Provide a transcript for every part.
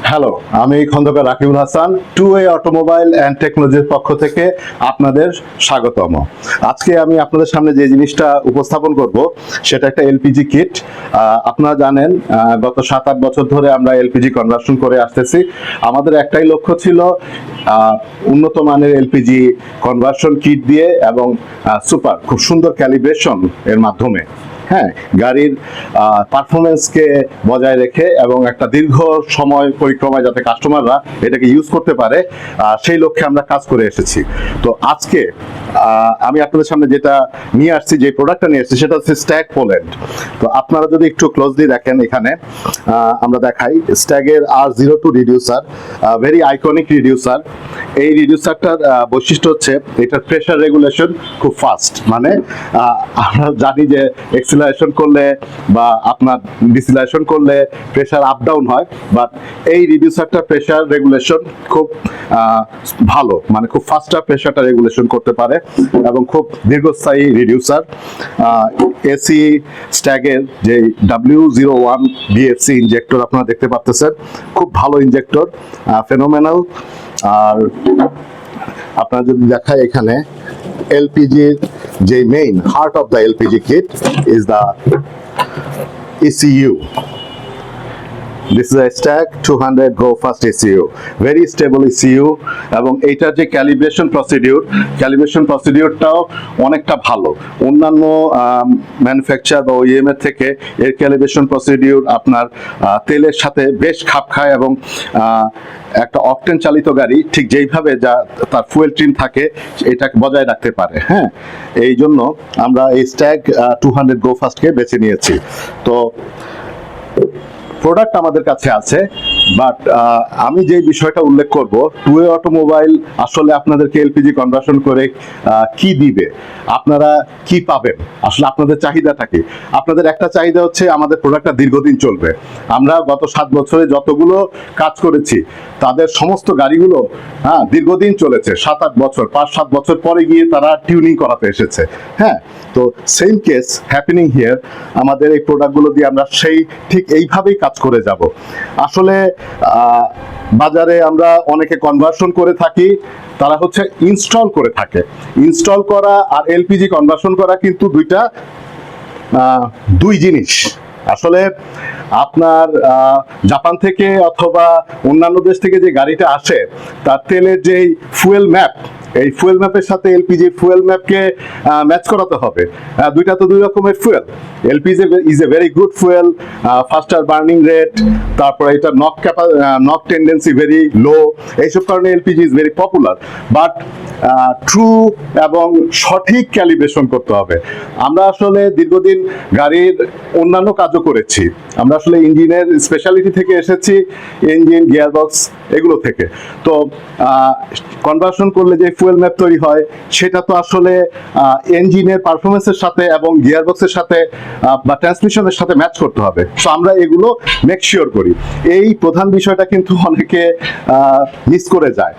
Hello, আমি Khandakar Rakibul Hasan, two way automobile and টেকনোলজির পক্ষ থেকে আপনাদের স্বাগতম। আজকে আমি আপনাদের সামনে যে জিনিসটা উপস্থাপন করব সেটা একটা এলপিজি কিট। আপনারা জানেন গত 7-8 বছর ধরে আমরা এলপিজি কনভার্সন করে আসতেছি। আমাদের একটাই লক্ষ্য ছিল উন্নত মানের এলপিজি কনভার্সন কিট দিয়ে এবং সুপার খুব সুন্দর ক্যালিব্রেশন এর মাধ্যমে গাড়ির পারফরমেন্সকে বজায় রেখে এবং একটা দীর্ঘ সময় পরিক্রমায় যাতে কাস্টমাররা এটাকে ইউজ করতে পারে সেই লক্ষ্যে আমরা কাজ করে এসেছি। তো আজকে আমি আপনাদের সামনে যেটা নিয়ে আসছি, যে প্রোডাক্টটা নিয়ে আসছি সেটা হচ্ছে স্ট্যাগ পোল্যান্ড। তো আপনারা যদি একটু ক্লোজলি দেখেন, এখানে আমরা দেখাই স্ট্যাগের R02 reducer, very iconic reducer. এই রিডিউসারটার বৈশিষ্ট্য হচ্ছে এটার প্রেশার রেগুলেশন খুব ফাস্ট। মানে আমরা জানি যে এক্সিলারেশন করলে বা আপনার ডিসিলারেশন করলে প্রেশার আপ ডাউন হয়, বাট এই রিডিউসারটা প্রেশার রেগুলেশন খুব ভালো, মানে খুব ফাস্টার প্রেশারটা রেগুলেশন করতে পারে এবং খুব দীর্ঘস্থায়ী রিডিউসার। এসি স্ট্যাগের যে W01 DFC ইনজেক্টর আপনারা দেখতে পাচ্ছেন, খুব ভালো ইনজেক্টর, ফেনোমেনাল। আর আপনারা যদি দেখায় এখানে এলপিজির যে main heart of the LPG kit is the ECU. This is a Stag 200 Go Fast ECU, very stable ECU, এবং এইটার যে ক্যালিব্রেশন প্রসিডিউরটাও অনেকটা ভালো। অন্যান্য ম্যানুফ্যাকচার বা ওইএম এর থেকে এর ক্যালিব্রেশন প্রসিডিউর আপনার তেলের সাথে বেশ খাপ খায় এবং একটা অকটেন চালিত গাড়ি ঠিক যেইভাবে যা তার ফুয়েল ট্রিম থাকে এটাকে বজায় রাখতে পারে। এই জন্য আমরা এই স্ট্যাগ 200 Go Fastকে বেছে নিয়েছি। তো প্রোডাক্ট আমাদের কাছে আছে, বাট আমি যে বিষয়টা উল্লেখ করব, টু ওয়ে অটোমোবাইল আসলে আপনাদেরকে এলপিজি কনভার্সন করে কি দিবে, আপনারা কি পাবেন, আসলে আপনাদের চাহিদাটা কি? আপনাদের একটা চাহিদা হচ্ছে আমাদের প্রোডাক্টটা দীর্ঘদিন চলবে। আমরা গত 7 বছরে যতগুলো কাজ করেছি তাদের সমস্ত গাড়িগুলো দীর্ঘদিন চলেছে, 7-8 বছর, 5-7 বছর পরে গিয়ে তারা টিউনিং করাতে এসেছে। তো সেম কেস হ্যাপেনিং হিয়ার। আমাদের এই প্রোডাক্টগুলো দিয়ে আমরা সেই ঠিক এইভাবেই কাজ করে যাব। আসলে বাজারে আমরা অনেকে কনভার্সন করে থাকি, তারা হচ্ছে ইনস্টল করে থাকে। ইনস্টল করা আর এলপিজি কনভার্সন করা কিন্তু দুই জিনিস। আসলে আপনার জাপান থেকে অথবা অন্যান্য দেশ থেকে যে গাড়িটা আসে তার তেলের যেই ফুয়েল ম্যাপ, এই ফুয়েল ম্যাপের সাথে এলপিজি ফুয়েল ম্যাপকে ম্যাচ করাতে হবে। দুইটা তো দুই রকমের fuel. LPG is a very good fuel, ফাস্টার burning rate, তারপরে এটা নক টেন্ডেন্সি ভেরি লো, এইসব কারণে LPG is very popular. But true এবং সঠিক ক্যালিব্রেশন করতে হবে। আমরা আসলে দীর্ঘদিন গাড়ির অন্যান্য কাজও করেছি। আমরা আসলে ইঞ্জিনের স্পেশালিটি থেকে এসেছি, ইঞ্জিন, গিয়ারবক্স এগুলো থেকে। তো কনভার্সন করলে যে ফুয়েল ম্যাপ তৈরি হয় সেটা তো আসলে ইঞ্জিনের পারফরমেন্সের সাথে এবং গিয়ারবক্সের সাথে বা ট্রান্সমিশনের সাথে ম্যাচ করতে হবে। সো আমরা এগুলো মেক শিওর করি। এই প্রধান বিষয়টা কিন্তু অনেকে মিস করে যায়।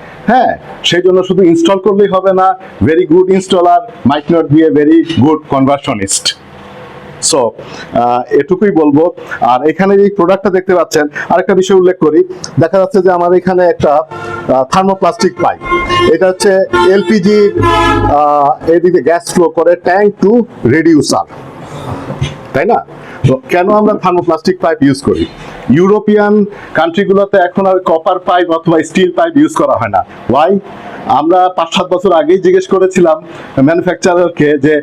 সেই জন্য শুধু ইনস্টল করলেই হবে না। Very good installer might not be a very good conversationist. So এটুকুই বলবো। আর এখানে যে প্রোডাক্টটা দেখতে পাচ্ছেন, আরেকটা বিষয় উল্লেখ করি, দেখা যাচ্ছে যে আমার এখানে একটা থার্মোপ্লাস্টিক পাইপ। এটা হচ্ছে এলপিজি এদিকে গ্যাস ফ্লো করে ট্যাঙ্ক টু রিডিউসার, তাই না? তো কেন আমরা থার্মোপ্লাস্টিক পাইপ ইউজ করি? ইউরোপিয়ান কান্ট্রিগুলোতে এখন আর কপার পাইপ অথবা স্টিল পাইপ ইউজ করা হয় না। ওয়াই? আমরা 5-7 বছর আগেই জিজ্ঞেস করেছিলাম ম্যানুফ্যাকচারারকে যে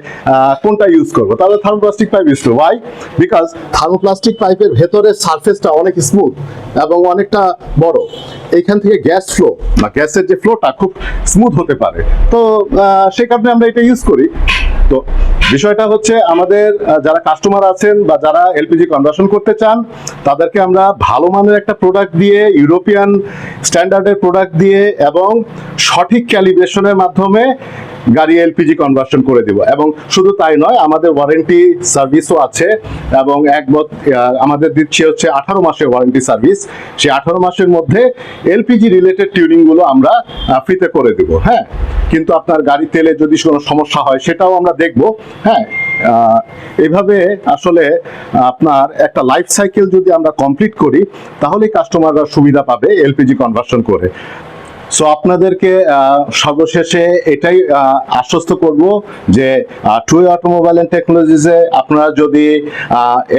কোনটা ইউজ করবো, তাহলে থার্মোপ্লাস্টিক পাইপ ইউজ করবো। ওয়াই? বিকজ থার্মোপ্লাস্টিক পাইপের ভেতরের সারফেসটা অনেক স্মুথ এবং অনেকটা বড়। এইখান থেকে গ্যাস ফ্লো বা গ্যাসের যে ফ্লোটা খুব স্মুথ হতে পারে। তো সেই কারণে আমরা এটা ইউজ করি। তো বিষয়টা হচ্ছে আমাদের যারা কাস্টমার আছেন বা যারা এলপিজি কনভার্সন করতে চান তাদেরকে আমরা ভালো মানের একটা প্রোডাক্ট দিয়ে, ইউরোপিয়ান স্ট্যান্ডার্ডের প্রোডাক্ট দিয়ে এবং সঠিক ক্যালিব্রেশনের মাধ্যমে গাড়ি এলপিজি কনভার্সন করে দিব। এবং শুধু তাই নয়, আমাদের ওয়ারেন্টি সার্ভিসও আছে এবং আমাদের দিচ্ছি হচ্ছে 18 মাসের ওয়ারেন্টি সার্ভিস। সেই 18 মাসের মধ্যে এলপিজি রিলেটেড টিউনিংগুলো আমরা ফ্রিতে করে দেব। হ্যাঁ, কিন্তু আপনার গাড়ি তেলে যদি কোনো সমস্যা হয় সেটাও আমরা দেখব। হ্যাঁ, এভাবে আসলে আপনার একটা লাইফ সাইকেল যদি আমরা কমপ্লিট করি তাহলেই কাস্টমাররা সুবিধা পাবে এলপিজি কনভার্সন করে। সো আপনাদেরকে সর্বশেষে এটাই আশ্বস্ত করব যে টুওয়ে অটোমোবাইল অ্যান্ড টেকনোলজিসে আপনারা যদি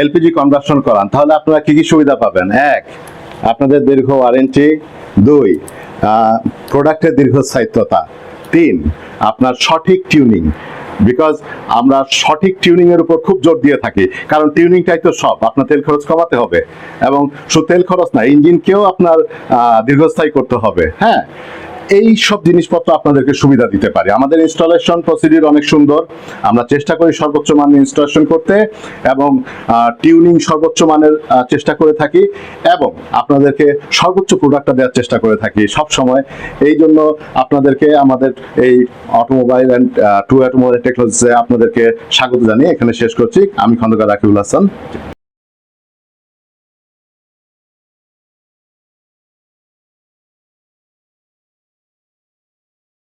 এলপিজি কনভার্সন করান তাহলে আপনারা কি কি সুবিধা পাবেন? এক, আপনাদের দীর্ঘ ওয়ারেন্টি। দুই, প্রোডাক্টের দীর্ঘস্থায়িত্বতা। তিন, আপনার সঠিক টিউনিং, বিকজ আমরা সঠিক টিউনিং এর উপর খুব জোর দিয়ে থাকি, কারণ টিউনিংটাই তো সব। আপনার তেল খরচ কমাতে হবে এবং শুধু তেল খরচ না, ইঞ্জিনকেও আপনার দীর্ঘস্থায়ী করতে হবে। হ্যাঁ, এই সব জিনিসপত্র আপনাদেরকে সুবিধা দিতে পারে। আমাদের ইনস্টলেশন প্রসিডিউর অনেক সুন্দর, আমরা চেষ্টা করি সর্বোচ্চ মানের ইনস্টলেশন করতে এবং টিউনিং সর্বোচ্চ মানের চেষ্টা করে থাকি এবং আপনাদেরকে সর্বোচ্চ প্রোডাক্টটা দেওয়ার চেষ্টা করে থাকি সব সময়। এই জন্য আপনাদেরকে আমাদের এই অটোমোবাইল অ্যান্ড টুওয়ে অটোমোবাইল টেকনোলজিসে আপনাদেরকে স্বাগত জানিয়ে এখানে শেষ করছি। আমি খন্দকার রাকিবুল হাসান।